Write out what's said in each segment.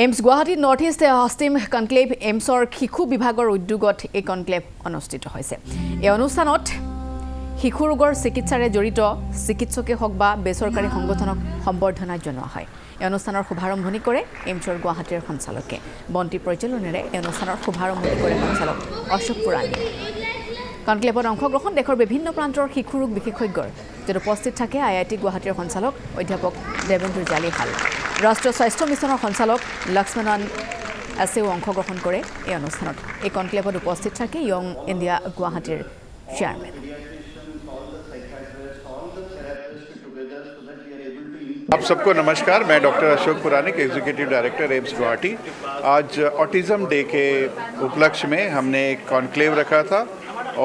AIIMS Guwahati north east अस्टिम conclave एम्सर शिशु विभागर उद्योगत এই कनक्लेव अनुष्ठित হৈছে। এই অনুষ্ঠানত শিশু ৰোগৰ চিকিৎসাৰে জড়িত চিকিৎসকে হওক বা বেচৰকাৰী সংগঠনক সম্বৰ্ধনা জনোৱা হয়। এই অনুষ্ঠানৰ শুভাৰম্ভণি কৰে এম্সৰ গুৱাহাটীৰ সঞ্চালকে। বন্তি প্ৰজ্বলনেৰে এই অনুষ্ঠানৰ শুভাৰম্ভণি কৰে সঞ্চালক অশোক পুৰাণী। কনক্লেভত অংশগ্ৰহণ দেশৰ বিভিন্ন প্ৰান্তৰ শিশু ৰোগ বিশেষজ্ঞৰ য'ত উপস্থিত থাকে IIT গুৱাহাটীৰ সঞ্চালক অধ্যাপক দেবেন্দ্ৰ জালিহাল। ৰাষ্ট্ৰীয় স্বাস্থ্য মিছনৰ সঞ্চালক লক্ষ্মণন এছেও অংশগ্ৰহণ কৰে এই অনুষ্ঠানত। এই কনক্লেভত উপস্থিত থাকে ইয়ং ইণ্ডিয়া গুৱাহাটীৰ চেয়াৰমেন। आप सबको नमस्कार। मैं डॉक्टर अशोक पुराणिक, एग्जीक्यूटिव डायरेक्टर एम्स गुवाहाटी। आज ऑटिज़म डे के उपलक्ष्य में हमने एक कॉन्क्लेव रखा था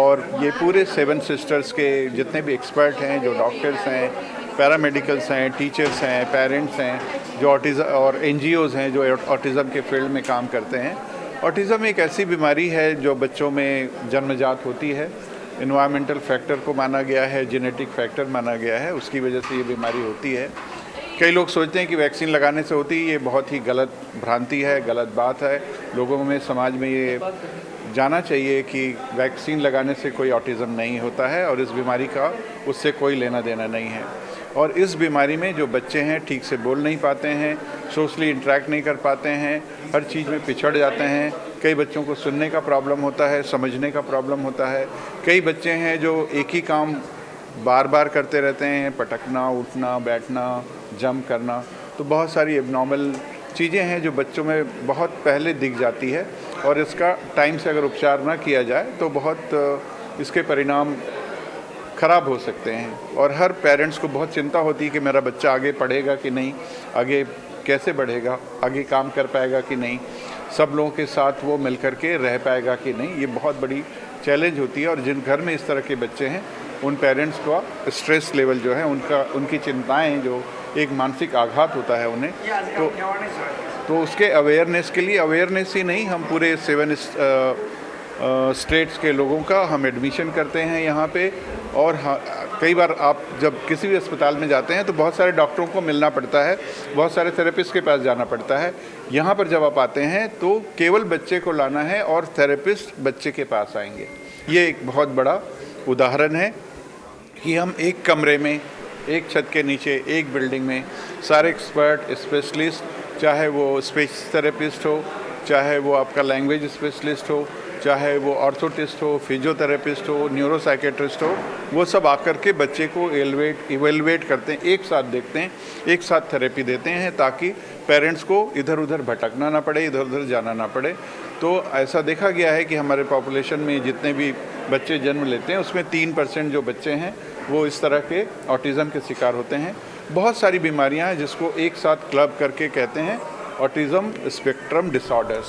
और ये पूरे 7 सिस्टर्स के जितने भी एक्सपर्ट हैं, जो डॉक्टर्स हैं, पैरामेडिकल्स हैं, टीचर्स हैं, पेरेंट्स हैं, जो ऑटिज़म और NGOs हैं जो ऑटिज़म के फील्ड में काम करते हैं। ऑटिज़म एक ऐसी बीमारी है जो बच्चों में जन्मजात होती है। इन्वायरमेंटल फैक्टर को माना गया है, जेनेटिक फैक्टर माना गया है, उसकी वजह से ये बीमारी होती है। कई लोग सोचते हैं कि वैक्सीन लगाने से होती है, ये बहुत ही गलत भ्रांति है, गलत बात है। लोगों में, समाज में ये जाना चाहिए कि वैक्सीन लगाने से कोई ऑटिज़म नहीं होता है और इस बीमारी का उससे कोई लेना देना नहीं है। और इस बीमारी में जो बच्चे हैं ठीक से बोल नहीं पाते हैं, सोशली इंटरेक्ट नहीं कर पाते हैं, हर चीज़ में पिछड़ जाते हैं। कई बच्चों को सुनने का प्रॉब्लम होता है, समझने का प्रॉब्लम होता है। कई बच्चे हैं जो एक ही काम बार बार करते रहते हैं, पटकना, उठना, बैठना, जंप करना। तो बहुत सारी एबनॉर्मल चीज़ें हैं जो बच्चों में बहुत पहले दिख जाती है और इसका टाइम से अगर उपचार ना किया जाए तो बहुत इसके परिणाम ख़राब हो सकते हैं। और हर पेरेंट्स को बहुत चिंता होती है कि मेरा बच्चा आगे पढ़ेगा कि नहीं, आगे कैसे बढ़ेगा, आगे काम कर पाएगा कि नहीं, सब लोगों के साथ वो मिल कर के रह पाएगा कि नहीं। ये बहुत बड़ी चैलेंज होती है और जिन घर में इस तरह के बच्चे हैं उन पेरेंट्स का स्ट्रेस लेवल जो है, उनकी चिंताएं, जो एक मानसिक आघात होता है उन्हें, तो उसके अवेयरनेस के लिए, अवेयरनेस ही नहीं, हम पूरे 7 स्टेट्स के लोगों का हम एडमिशन करते हैं यहाँ पे। और कई बार आप जब किसी भी अस्पताल में जाते हैं तो बहुत सारे डॉक्टरों को मिलना पड़ता है, बहुत सारे थेरेपिस्ट के पास जाना पड़ता है। यहाँ पर जब आप आते हैं तो केवल बच्चे को लाना है और थेरेपिस्ट बच्चे के पास आएंगे। ये एक बहुत बड़ा उदाहरण है कि हम एक कमरे में, एक छत के नीचे, एक बिल्डिंग में सारे एक्सपर्ट, स्पेशलिस्ट, चाहे वो स्पीच थेरेपिस्ट हो, चाहे वो आपका लैंग्वेज स्पेशलिस्ट हो, चाहे वो ऑर्थोटिस्ट हो, फिजियोथेरेपिस्ट हो, न्यूरोसाइकेट्रिस्ट हो, वो सब आकर के बच्चे को इवेलुएट करते हैं, एक साथ देखते हैं, एक साथ थेरेपी देते हैं ताकि पेरेंट्स को इधर उधर भटकना ना पड़े, इधर उधर जाना ना पड़े। तो ऐसा देखा गया है कि हमारे पॉपुलेशन में जितने भी बच्चे जन्म लेते हैं उसमें 3% जो बच्चे हैं वो इस तरह के ऑटिज़म के शिकार होते हैं। बहुत सारी बीमारियां हैं जिसको एक साथ क्लब करके कहते हैं ऑटिज़म स्पेक्ट्रम डिसऑर्डर्स।